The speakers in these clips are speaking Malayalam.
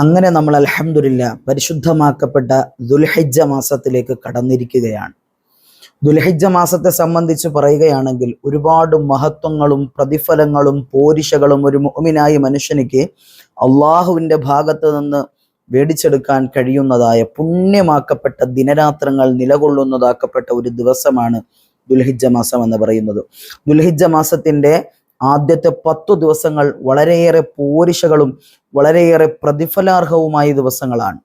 അങ്ങനെ നമ്മൾ അൽഹംദുലില്ലാഹ് പരിശുദ്ധമാക്കപ്പെട്ട ദുൽഹിജ്ജ മാസത്തിലേക്ക് കടന്നിരിക്കുകയാണ്. ദുൽഹിജ്ജ മാസത്തെ സംബന്ധിച്ച് പറയുകയാണെങ്കിൽ ഒരുപാട് മഹത്വങ്ങളും പ്രതിഫലങ്ങളും പോരിശകളും ഒരു മുഅ്മിനായ മനുഷ്യനിക്ക് അള്ളാഹുവിൻ്റെ ഭാഗത്ത് നിന്ന് വേടിച്ചെടുക്കാൻ കഴിയുന്നതായ പുണ്യമാക്കപ്പെട്ട ദിനരാത്രങ്ങൾ നിലകൊള്ളുന്നതാക്കപ്പെട്ട ഒരു ദിവസമാണ് ദുൽഹിജ്ജ മാസം എന്ന് പറയുന്നത്. ദുൽഹിജ്ജ മാസത്തിൻ്റെ ആദ്യത്തെ 10 ദിവസങ്ങൾ വളരെയേറെ പോരിശകളും വളരെയേറെ പ്രതിഫലാർഹവുമായ ദിവസങ്ങളാണ്.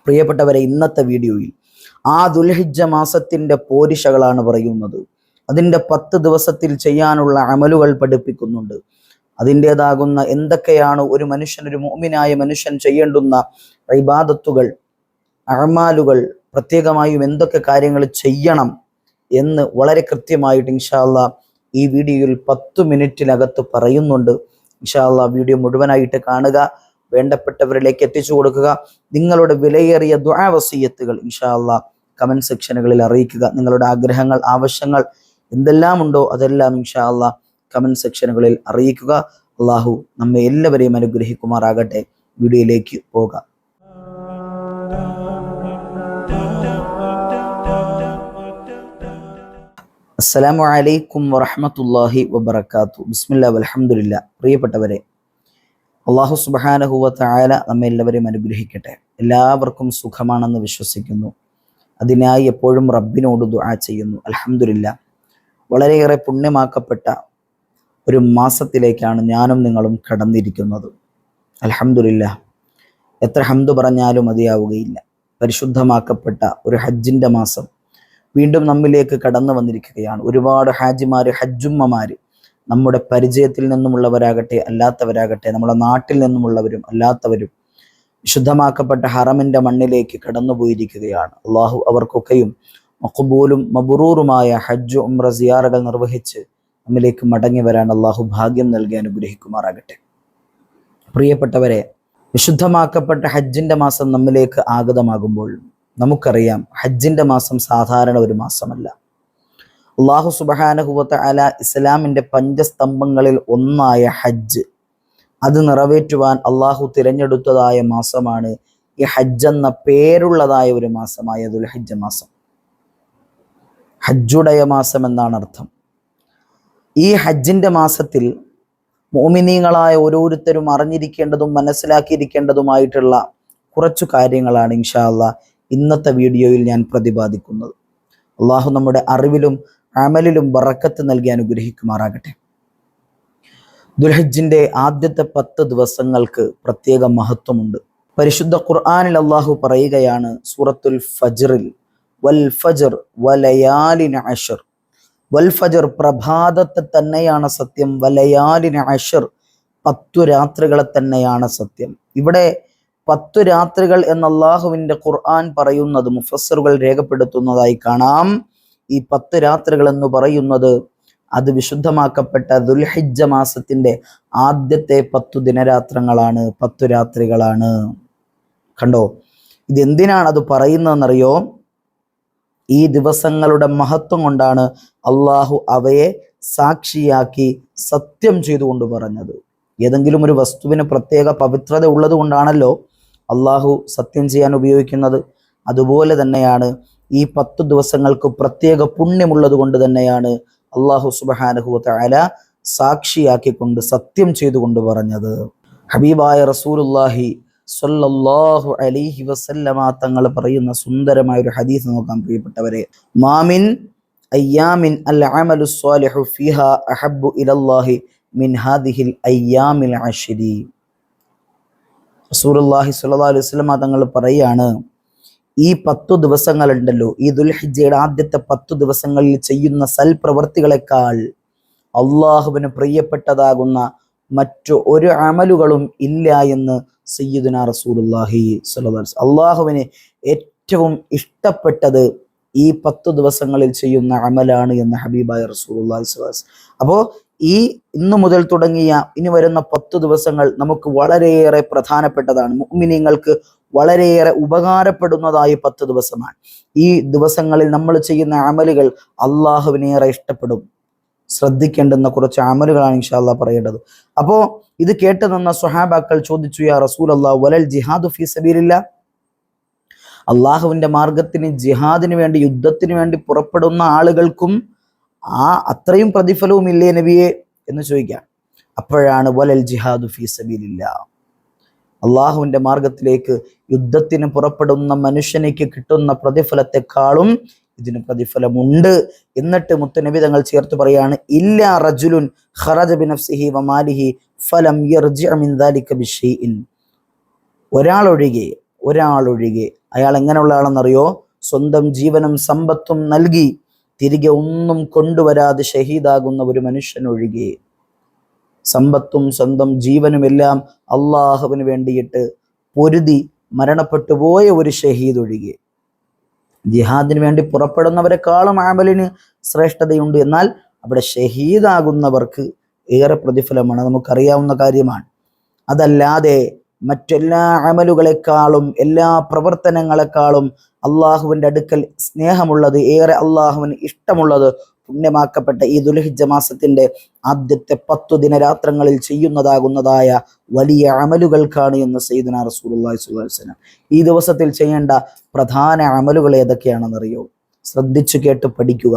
പ്രിയപ്പെട്ടവരെ, ഇന്നത്തെ വീഡിയോയിൽ ആ ദുൽഹിജ്ജ മാസത്തിൻ്റെ പോരിശകളാണ് പറയുന്നത്. അതിൻ്റെ 10 ദിവസത്തിൽ ചെയ്യാനുള്ള അമലുകൾ പഠിപ്പിക്കുന്നുണ്ട്. അതിൻ്റേതാകുന്ന എന്തൊക്കെയാണ് ഒരു മുഅ്മിനായ മനുഷ്യൻ ചെയ്യേണ്ടുന്ന ഇബാദത്തുകൾ, അഅമാലുകൾ, പ്രത്യേകമായും എന്തൊക്കെ കാര്യങ്ങൾ ചെയ്യണം എന്ന് വളരെ കൃത്യമായിട്ട് ഇൻഷാ അല്ലാഹ് ഈ വീഡിയോയിൽ 10 മിനിറ്റിനകത്ത് പറയുന്നുണ്ട്. ഇൻഷാ അല്ലാഹ് വീഡിയോ മുഴുവനായിട്ട് കാണുക, വേണ്ടപ്പെട്ടവരിലേക്ക് എത്തിച്ചു കൊടുക്കുക. നിങ്ങളുടെ വിലയേറിയ ദുആ വസിയത്തുകൾ ഇൻഷാ അല്ലാഹ് കമന്റ് സെക്ഷനുകളിൽ അറിയിക്കുക. നിങ്ങളുടെ ആഗ്രഹങ്ങൾ, ആവശ്യങ്ങൾ എന്തെല്ലാം ഉണ്ടോ അതെല്ലാം ഇൻഷാ അല്ലാഹ് കമന്റ് സെക്ഷനുകളിൽ അറിയിക്കുക. അള്ളാഹു നമ്മെ എല്ലാവരെയും അനുഗ്രഹിക്കുമാറാകട്ടെ. വീഡിയോയിലേക്ക് പോകാം. അസ്സലാമു അലൈക്കും വറഹ്മത്തുള്ളാഹി വബറകാതുഹു. ബിസ്മില്ലാഹി വൽഹംദുലില്ലാ. പ്രിയപ്പെട്ടവരെ, അല്ലാഹു സുബ്ഹാനഹു വ തആല നമ്മെ എല്ലാവരെയും അനുഗ്രഹിക്കട്ടെ. എല്ലാവർക്കും സുഖമാണെന്ന് വിശ്വസിക്കുന്നു. അതിനായി എപ്പോഴും റബ്ബിനോട് ദുആ ചെയ്യുന്നു. അൽഹംദുലില്ലാ, വളരെയേറെ പുണ്യമാക്കപ്പെട്ട ഒരു മാസത്തിലേക്കാണ് ഞാനും നിങ്ങളും കടന്നിരിക്കുന്നത്. അൽഹംദുലില്ലാ, എത്ര ഹംദ് പറഞ്ഞാലും മതിയാവുകയില്ല. പരിശുദ്ധമാക്കപ്പെട്ട ഒരു ഹജ്ജിൻ്റെ മാസം വീണ്ടും നമ്മിലേക്ക് കടന്നു വന്നിരിക്കുകയാണ്. ഒരുപാട് ഹാജിമാർ, ഹജ്ജുമ്മമാർ, നമ്മുടെ പരിചയത്തിൽ നിന്നുമുള്ളവരാകട്ടെ അല്ലാത്തവരാകട്ടെ, നമ്മുടെ നാട്ടിൽ നിന്നുമുള്ളവരും അല്ലാത്തവരും വിശുദ്ധമാക്കപ്പെട്ട ഹറമിൻ്റെ മണ്ണിലേക്ക് കടന്നുപോയിരിക്കുകയാണ്. അള്ളാഹു അവർക്കൊക്കെയും മഖ്ബൂലും മബ്റൂറുമായ ഹജ്ജ്, ഉംറ, സിയാറകൾ നിർവഹിച്ച് നമ്മിലേക്ക് മടങ്ങി വരാൻ അള്ളാഹു ഭാഗ്യം നൽകി അനുഗ്രഹിക്കുമാറാകട്ടെ. പ്രിയപ്പെട്ടവരെ, വിശുദ്ധമാക്കപ്പെട്ട ഹജ്ജിൻ്റെ മാസം നമ്മിലേക്ക് ആഗതമാകുമ്പോൾ നമുക്കറിയാം, ഹജ്ജിൻ്റെ മാസം സാധാരണ ഒരു മാസമല്ല. അല്ലാഹു സുബ്ഹാനഹു വ തആല ഇസ്ലാമിൻ്റെ പഞ്ചസ്തംഭങ്ങളിൽ ഒന്നായ ഹജ്ജ്, അത് നിറവേറ്റുവാൻ അള്ളാഹു തിരഞ്ഞെടുത്തതായ മാസമാണ് ഈ ഹജ്ജ് എന്ന പേരുള്ളതായ ഒരു മാസമായ ദുൽഹിജ്ജ മാസം. ഹജ്ജുടയ മാസം എന്നാണ് അർത്ഥം. ഈ ഹജ്ജിൻ്റെ മാസത്തിൽ മുഅ്മിനീങ്ങളായ ഓരോരുത്തരും അറിഞ്ഞിരിക്കേണ്ടതും മനസ്സിലാക്കിയിരിക്കേണ്ടതുമായിട്ടുള്ള കുറച്ചു കാര്യങ്ങളാണ് ഇൻഷാ അല്ലാഹ് ഇന്നത്തെ വീഡിയോയിൽ ഞാൻ പ്രതിപാദിക്കുന്നത്. അള്ളാഹു നമ്മുടെ അറിവിലും അമലിലും ബറക്കത്ത് നൽകി അനുഗ്രഹിക്കുമാറാകട്ടെ. ദുൽഹിജ്ജിൻ്റെ ആദ്യത്തെ 10 ദിവസങ്ങൾക്ക് പ്രത്യേക മഹത്വമുണ്ട്. പരിശുദ്ധ ഖുർആനിൽ അള്ളാഹു പറയുകയാണ് സൂറത്തുൽ ഫജ്റിൽ, വൽ ഫജ്ർ വലയാലിൻ അശ്ർ. വൽ ഫജ്ർ പ്രഭാതത്തെ തന്നെയാണ് സത്യം, വലയാലിൻ അശ്ർ 10 രാത്രികളെ തന്നെയാണ് സത്യം. ഇവിടെ 10 രാത്രികൾ എന്ന അള്ളാഹുവിൻ്റെ ഖുർആൻ പറയുന്നത് മുഫസ്സിറുകൾ രേഖപ്പെടുത്തുന്നതായി കാണാം. ഈ 10 രാത്രികൾ എന്ന് പറയുന്നത് അത് വിശുദ്ധമാക്കപ്പെട്ട ദുൽഹിജ്ജ മാസത്തിൻ്റെ ആദ്യത്തെ 10 ദിനരാത്രങ്ങളാണ്, 10 രാത്രികളാണ്. കണ്ടോ, ഇതെന്തിനാണ് അത് പറയുന്നതെന്നറിയോ? ഈ ദിവസങ്ങളുടെ മഹത്വം കൊണ്ടാണ് അള്ളാഹു അവയെ സാക്ഷിയാക്കി സത്യം ചെയ്തുകൊണ്ട് പറഞ്ഞത്. ഏതെങ്കിലും ഒരു വസ്തുവിന് പ്രത്യേക പവിത്രത ഉള്ളത് കൊണ്ടാണല്ലോ അള്ളാഹു സത്യം ചെയ്യാൻ ഉപയോഗിക്കുന്നത്. അതുപോലെ തന്നെയാണ് ഈ 10 ദിവസങ്ങൾക്ക് പ്രത്യേക പുണ്യമുള്ളത് കൊണ്ട് തന്നെയാണ് അള്ളാഹു സുബ്ഹാനഹു വ തആല സാക്ഷിയാക്കിക്കൊണ്ട് സത്യം ചെയ്തുകൊണ്ട് പറഞ്ഞത്. ഹബീബായ റസൂലുള്ളാഹി സ്വല്ലല്ലാഹു അലൈഹി വസല്ലമ തങ്ങൾ പറയുന്ന സുന്ദരമായ ഒരു ഹദീസ് നോക്കാം പ്രിയപ്പെട്ടവരെ. മാമിൻ അയ്യാമിൻ അൽ അമലു സ്വാലിഹു ഫീഹാ അഹബ്ബു ഇലല്ലാഹി മിൻ ഹാദിഹിൽ അയ്യാമിൽ അശ്രി. റസൂലുള്ളാഹി സ്വല്ലല്ലാഹു അലൈഹി വസല്ലമ തങ്ങൾ പറയാണ്, ഈ 10 ദിവസങ്ങളുണ്ടല്ലോ, ഈ ദുൽഹിജ്ജയുടെ ആദ്യത്തെ 10 ദിവസങ്ങളിൽ ചെയ്യുന്ന സൽപ്രവർത്തികളെക്കാൾ അള്ളാഹുവിന് പ്രിയപ്പെട്ടതാകുന്ന മറ്റു ഒരു അമലുകളും ഇല്ല എന്ന് സയ്യിദുനാ റസൂലുള്ളാഹി സ്വല്ലല്ലാഹു അലൈഹി വസല്ലം. അള്ളാഹുവിന് ഏറ്റവും ഇഷ്ടപ്പെട്ടത് ഈ 10 ദിവസങ്ങളിൽ ചെയ്യുന്ന അമലാണ് എന്ന് ഹബീബായ റസൂലുള്ളാഹി സ്വല്ലല്ലാഹു അലൈഹി വസല്ലം. അപ്പോൾ ഈ ഇന്നു മുതൽ തുടങ്ങിയ ഇനി വരുന്ന 10 ദിവസങ്ങൾ നമുക്ക് വളരെയേറെ പ്രധാനപ്പെട്ടതാണ്. മുഅ്മിനീങ്ങൾക്ക് വളരെയേറെ ഉപകാരപ്പെടുന്നതായ 10 ദിവസമാണ്. ഈ ദിവസങ്ങളിൽ നമ്മൾ ചെയ്യുന്ന അമലുകൾ അള്ളാഹുവിനേറെ ഇഷ്ടപ്പെടും. ശ്രദ്ധിക്കേണ്ടുന്ന കുറച്ച് അമലുകളാണ് ഇൻഷാ അല്ലാഹ് പറയേണ്ടത്. അപ്പോൾ ഇത് കേട്ട് നിന്ന സ്വഹാബാക്കൾ ചോദിച്ചു, യാ റസൂലല്ലാഹ് വലൽ ജിഹാദു ഫീ സബീലില്ലാഹ്, അള്ളാഹുവിന്റെ മാർഗത്തിന് ജിഹാദിന് വേണ്ടി യുദ്ധത്തിന് വേണ്ടി പുറപ്പെടുന്ന ആളുകൾക്കും അത്രയും പ്രതിഫലവും ഇല്ലേ നബിയെ എന്ന് ചോദിക്കാം. അപ്പോഴാണ് വലൽ ജിഹാദു ഫീ സബീലില്ലാഹ്, അള്ളാഹുവിന്റെ മാർഗത്തിലേക്ക് യുദ്ധത്തിന് പുറപ്പെടുന്ന മനുഷ്യനിക്ക് കിട്ടുന്ന പ്രതിഫലത്തെക്കാളും ഇതിന് പ്രതിഫലമുണ്ട്. എന്നിട്ട് മുത്തുനബി തങ്ങൾ ചേർത്ത് പറയാണ്, ഇല്ലാ റജുലുൻ ഖറജ ബിനഫ്സിഹി വമാലിഹി ഫലം യർജി മിൻ ദാലിക ബിശൈഇൻ, ഒരാളൊഴികെ അയാൾ എങ്ങനെയുള്ള ആളെന്നറിയോ? സ്വന്തം ജീവനും സമ്പത്തും നൽകി തിരികെ ഒന്നും കൊണ്ടുവരാതെ ഷഹീദാകുന്ന ഒരു മനുഷ്യനൊഴികെ, സമ്പത്തും സ്വന്തം ജീവനുമെല്ലാം അള്ളാഹുവിന് വേണ്ടിയിട്ട് പൊരുതി മരണപ്പെട്ടു പോയ ഒരു ഷഹീദ് ഒഴികെ. ജിഹാദിന് വേണ്ടി പുറപ്പെടുന്നവരെക്കാളും അമലിന് ശ്രേഷ്ഠതയുണ്ട്. എന്നാൽ അവിടെ ഷഹീദാകുന്നവർക്ക് ഏറെ പ്രതിഫലമാണ്, നമുക്കറിയാവുന്ന കാര്യമാണ്. അതല്ലാതെ മറ്റെല്ലാ അമലുകളെക്കാളും എല്ലാ പ്രവർത്തനങ്ങളെക്കാളും അള്ളാഹുവിൻ്റെ അടുക്കൽ സ്നേഹമുള്ളത്, ഏറെ അള്ളാഹുവിന് ഇഷ്ടമുള്ളത് പുണ്യമാക്കപ്പെട്ട ഈ ദുൽഹിജ്ജ മാസത്തിന്റെ ആദ്യത്തെ 10 ദിനരാത്രങ്ങളിൽ ചെയ്യുന്നതാകുന്നതായ വലിയ അമലുകൾക്കാണ് എന്ന് സയ്യിദുനാ റസൂലുള്ളാഹി സ്വല്ലല്ലാഹു അലൈഹി വസല്ലം. ഈ ദിവസത്തിൽ ചെയ്യേണ്ട പ്രധാന അമലുകൾ ഏതൊക്കെയാണെന്നറിയോ? ശ്രദ്ധിച്ചു കേട്ട് പഠിക്കുക.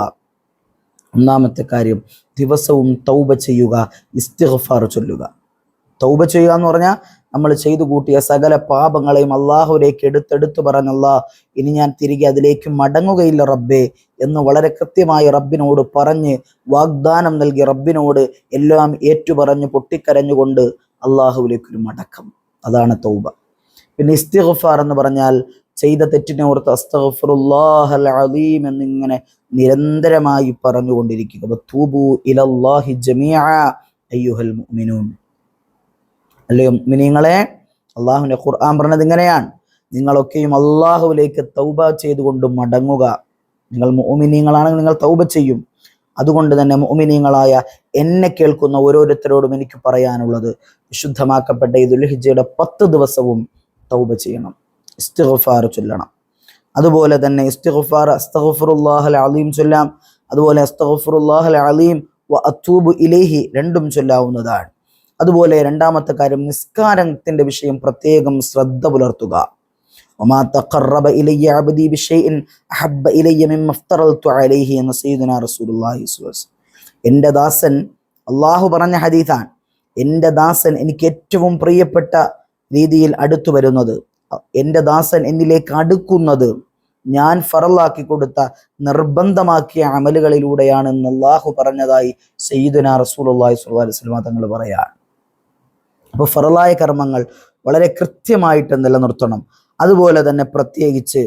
ഒന്നാമത്തെ കാര്യം, ദിവസവും തൗബ ചെയ്യുക, ഇസ്തിഗ്ഫാർ ചൊല്ലുക. തൗബ ചെയ്യുക എന്ന് പറഞ്ഞാൽ നമ്മൾ ചെയ്തു കൂട്ടിയ സകല പാപങ്ങളെയും അള്ളാഹുവിലേക്ക് എടുത്തെടുത്ത് പറഞ്ഞ, അല്ലാഹ് ഇനി ഞാൻ തിരികെ അതിലേക്ക് മടങ്ങുകയില്ല റബ്ബേ എന്ന് വളരെ കൃത്യമായി റബ്ബിനോട് പറഞ്ഞ് വാഗ്ദാനം നൽകി റബ്ബിനോട് എല്ലാം ഏറ്റുപറഞ്ഞ് പൊട്ടിക്കരഞ്ഞുകൊണ്ട് അള്ളാഹുവിലേക്കൊരു മടക്കം, അതാണ് തൗബ. പിന്നെ ഇസ്തിഗ്ഫാർ എന്ന് പറഞ്ഞാൽ ചെയ്ത തെറ്റിനെ ഓർത്ത് അസ്തഗ്ഫിറുല്ലാഹൽ അലീം എന്നിങ്ങനെ നിരന്തരമായി പറഞ്ഞുകൊണ്ടിരിക്കുക. വതൂബു ഇലല്ലാഹി ജമീഅ അയ്യുഹൽ മുഅ്മിനൂൻ, അല്ലയോ മുഅ്മിനീങ്ങളെ, അള്ളാഹുവിന്റെ ഖുർആൻ പറഞ്ഞത് ഇങ്ങനെയാണ്, നിങ്ങളൊക്കെയും അള്ളാഹുവിലേക്ക് തൗബ ചെയ്തുകൊണ്ട് മടങ്ങുക. നിങ്ങൾ മുഅ്മിനീങ്ങളാണെങ്കിൽ നിങ്ങൾ തൗബ ചെയ്യും. അതുകൊണ്ട് തന്നെ മുഅ്മിനീങ്ങളായ എന്നെ കേൾക്കുന്ന ഓരോരുത്തരോടും എനിക്ക് പറയാനുള്ളത്, വിശുദ്ധമാക്കപ്പെട്ട ഈ ദുൽഹിജ്ജയുടെ 10 ദിവസവും തൗബ ചെയ്യണം, ഇസ്തിഗ്ഫാർ ചൊല്ലണം. അതുപോലെ തന്നെ ഇസ്തിഗ്ഫാർ അസ്തഗ്ഫിറുല്ലാഹൽ അലീം ചൊല്ലാം, അതുപോലെ അസ്തഗ്ഫിറുല്ലാഹൽ അലീം വ അത്തൂബു ഇലൈഹി രണ്ടും ചൊല്ലാവുന്നതാണ്. അതുപോലെ രണ്ടാമത്തെ കാര്യം, നിസ്കാരത്തിന്റെ വിഷയം പ്രത്യേകം ശ്രദ്ധ പുലർത്തുക. വമാ തഖറബ ഇലയ്യ അബ്ദി ബിശൈഇൻ അഹബ്ബ ഇലയ്യ മിമ്മ ഇഫ്തറൽതു അലൈഹി എന്ന് സയ്യിദുനാ റസൂലുള്ളാഹി സ്വല്ലല്ലാഹു അലൈഹി വസല്ലം. എൻ്റെ ദാസൻ, അള്ളാഹു പറഞ്ഞ ഹദീസാണ്, എൻ്റെ ദാസൻ എനിക്ക് ഏറ്റവും പ്രിയപ്പെട്ട രീതിയിൽ അടുത്തു വരുന്നത്, എൻ്റെ ദാസൻ എന്നിലേക്ക് അടുക്കുന്നത് ഞാൻ ഫറലാക്കി കൊടുത്ത നിർബന്ധമാക്കിയ അമലുകളിലൂടെയാണെന്ന് അള്ളാഹു പറഞ്ഞതായി സയ്യിദുനാ റസൂലുള്ളാഹി സ്വല്ലല്ലാഹു അലൈഹി വസല്ലം തങ്ങൾ പറയാണ്. അപ്പോൾ ഫറലായ കർമ്മങ്ങൾ വളരെ കൃത്യമായിട്ട് നിലനിർത്തണം. അതുപോലെ തന്നെ പ്രത്യേകിച്ച്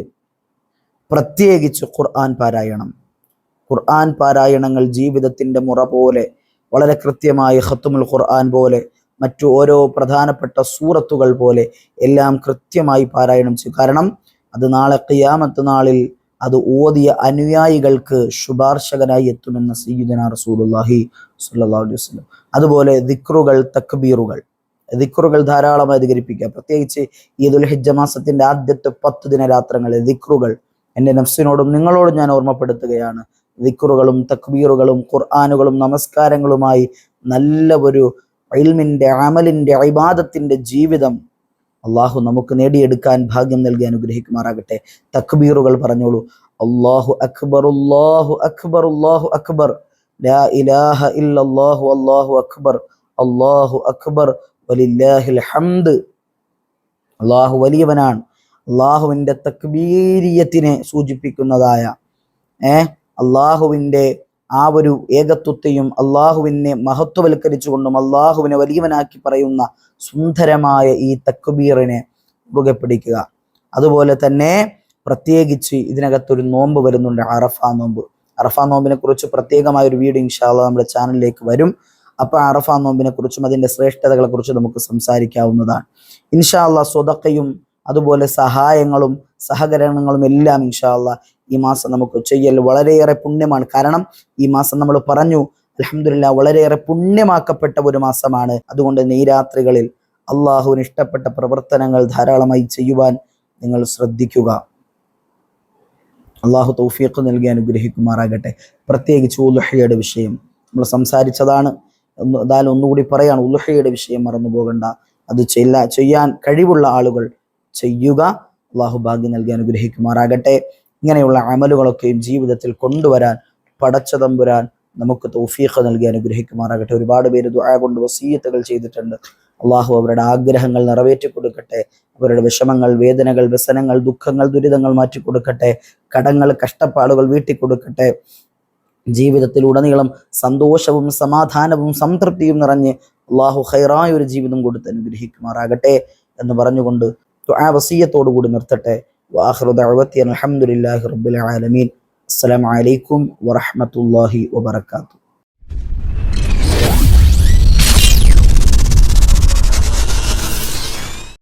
ഖുർആൻ പാരായണങ്ങൾ ജീവിതത്തിൻ്റെ മുറ പോലെ വളരെ കൃത്യമായി ഖത്മുൽ ഖുർആൻ പോലെ മറ്റു ഓരോ പ്രധാനപ്പെട്ട സൂറത്തുകൾ പോലെ എല്ലാം കൃത്യമായി പാരായണം ചെയ്യും. കാരണം അത് നാളെ ഖിയാമത്ത് നാളിൽ അത് ഓതിയ അനുയായികൾക്ക് ശുപാർശകനായി എത്തുമെന്ന് സയ്യിദുനാ റസൂലുള്ളാഹി സ്വല്ലല്ലാഹു അലൈഹി വസല്ലം. അതുപോലെ ദിക്റുകൾ ധാരാളമായി അധികരിപ്പിക്കുക. പ്രത്യേകിച്ച് ഈ ദുൽഹിജ്ജ മാസത്തിന്റെ ആദ്യത്തെ 10 ദിനരാത്രങ്ങളിൽ ദിക്റുകൾ എൻ്റെ നഫ്സിനോടും നിങ്ങളോടും ഞാൻ ഓർമ്മപ്പെടുത്തുകയാണ്. ദിക്റുകളും തക്ബീറുകളും ഖുർആനുകളും നമസ്കാരങ്ങളുമായി നല്ല ഒരു ഇൽമിന്റെ അമലിന്റെ ഇബാദത്തിന്റെ ജീവിതം അള്ളാഹു നമുക്ക് നേടിയെടുക്കാൻ ഭാഗ്യം നൽകി അനുഗ്രഹിക്കുമാറാകട്ടെ. തക്ബീറുകൾ പറഞ്ഞോളൂ. അല്ലാഹു അക്ബർ, അല്ലാഹു അക്ബർ, അല്ലാഹു അക്ബർ, ലാ ഇലാഹ ഇല്ലല്ലാഹു, അല്ലാഹു അക്ബർ, അല്ലാഹു അക്ബർ, വലില്ലാഹിൽ ഹംദ്. അള്ളാഹു വലിയവനാണ്. അള്ളാഹുവിൻ്റെ തക്ബീരിയത്തിനെ സൂചിപ്പിക്കുന്നതായ അള്ളാഹുവിൻ്റെ ആ ഒരു ഏകത്വത്തെയും അള്ളാഹുവിനെ മഹത്വവൽക്കരിച്ചുകൊണ്ടും അള്ളാഹുവിനെ വലിയവനാക്കി പറയുന്ന സുന്ദരമായ ഈ തക്ബീറിനെ മുറുകെ പിടിക്കുക. അതുപോലെ തന്നെ പ്രത്യേകിച്ച് ഇതിനകത്തൊരു നോമ്പ് വരുന്നുണ്ട്, അറഫ നോമ്പിനെ കുറിച്ച് പ്രത്യേകമായ ഒരു വീഡിയോ ഇൻഷാ അല്ലാഹ് നമ്മുടെ ചാനലിലേക്ക് വരും. അപ്പോൾ അറഫ നോമ്പിനെ കുറിച്ചും അതിൻ്റെ ശ്രേഷ്ഠതകളെ കുറിച്ച് നമുക്ക് സംസാരിക്കാവുന്നതാണ് ഇൻഷാ അല്ലാഹ്. സ്വതക്കയും അതുപോലെ സഹായങ്ങളും സഹകരണങ്ങളും എല്ലാം ഇൻഷാ അല്ലാഹ് ഈ മാസം നമുക്ക് ചെയ്യൽ വളരെയേറെ പുണ്യമാണ്. കാരണം ഈ മാസം നമ്മൾ പറഞ്ഞു അൽഹംദുലില്ലാഹ് വളരെയേറെ പുണ്യമാക്കപ്പെട്ട ഒരു മാസമാണ്. അതുകൊണ്ട് തന്നെ ഈ രാത്രികളിൽ അള്ളാഹുവിന് ഇഷ്ടപ്പെട്ട പ്രവർത്തനങ്ങൾ ധാരാളമായി ചെയ്യുവാൻ നിങ്ങൾ ശ്രദ്ധിക്കുക. അള്ളാഹു തൗഫീഖ് നൽകി അനുഗ്രഹിക്കുമാറാകട്ടെ. പ്രത്യേകിച്ച് ഉളുഹിയയുടെ വിഷയം നമ്മൾ സംസാരിച്ചതാണ്. എന്തായാലും ഒന്നുകൂടി പറയാണ്, ഉളുഹയുടെ വിഷയം മറന്നു പോകണ്ട. അത് ചെയ്യാൻ കഴിവുള്ള ആളുകൾ ചെയ്യുക. അള്ളാഹു ഭാഗ്യം നൽകി അനുഗ്രഹിക്കുമാറാകട്ടെ. ഇങ്ങനെയുള്ള അമലുകളൊക്കെയും ജീവിതത്തിൽ കൊണ്ടുവരാൻ പടച്ച തമ്പുരാൻ നമുക്ക് തൗഫീഖ് നൽകി അനുഗ്രഹിക്കുമാറാകട്ടെ. ഒരുപാട് പേര് ദുആ കൊണ്ട് വസീയത്തുകൾ ചെയ്തിട്ടുണ്ട്. അള്ളാഹു അവരുടെ ആഗ്രഹങ്ങൾ നിറവേറ്റി കൊടുക്കട്ടെ. അവരുടെ വിഷമങ്ങൾ, വേദനകൾ, വ്യസനങ്ങൾ, ദുഃഖങ്ങൾ, ദുരിതങ്ങൾ മാറ്റിക്കൊടുക്കട്ടെ. കടങ്ങൾ, കഷ്ടപ്പാടുകൾ വീട്ടിക്കൊടുക്കട്ടെ. ജീവിതത്തിലുടനീളം സന്തോഷവും സമാധാനവും സംതൃപ്തിയും നിറഞ്ഞ് അള്ളാഹു ഖൈറായ ഒരു ജീവിതം കൊടുത്ത് അനുഗ്രഹിക്കുമാറാകട്ടെ എന്ന് പറഞ്ഞുകൊണ്ട് ദുആ വസിയത്തോടു കൂടി നിർത്തട്ടെ. വആഖിറു ദഅവതി അൽഹംദുലില്ലാഹി റബ്ബിൽ ആലമീൻ. അസ്സലാമു അലൈക്കും വറഹ്മത്തുള്ളാഹി വബറകാതുഹു.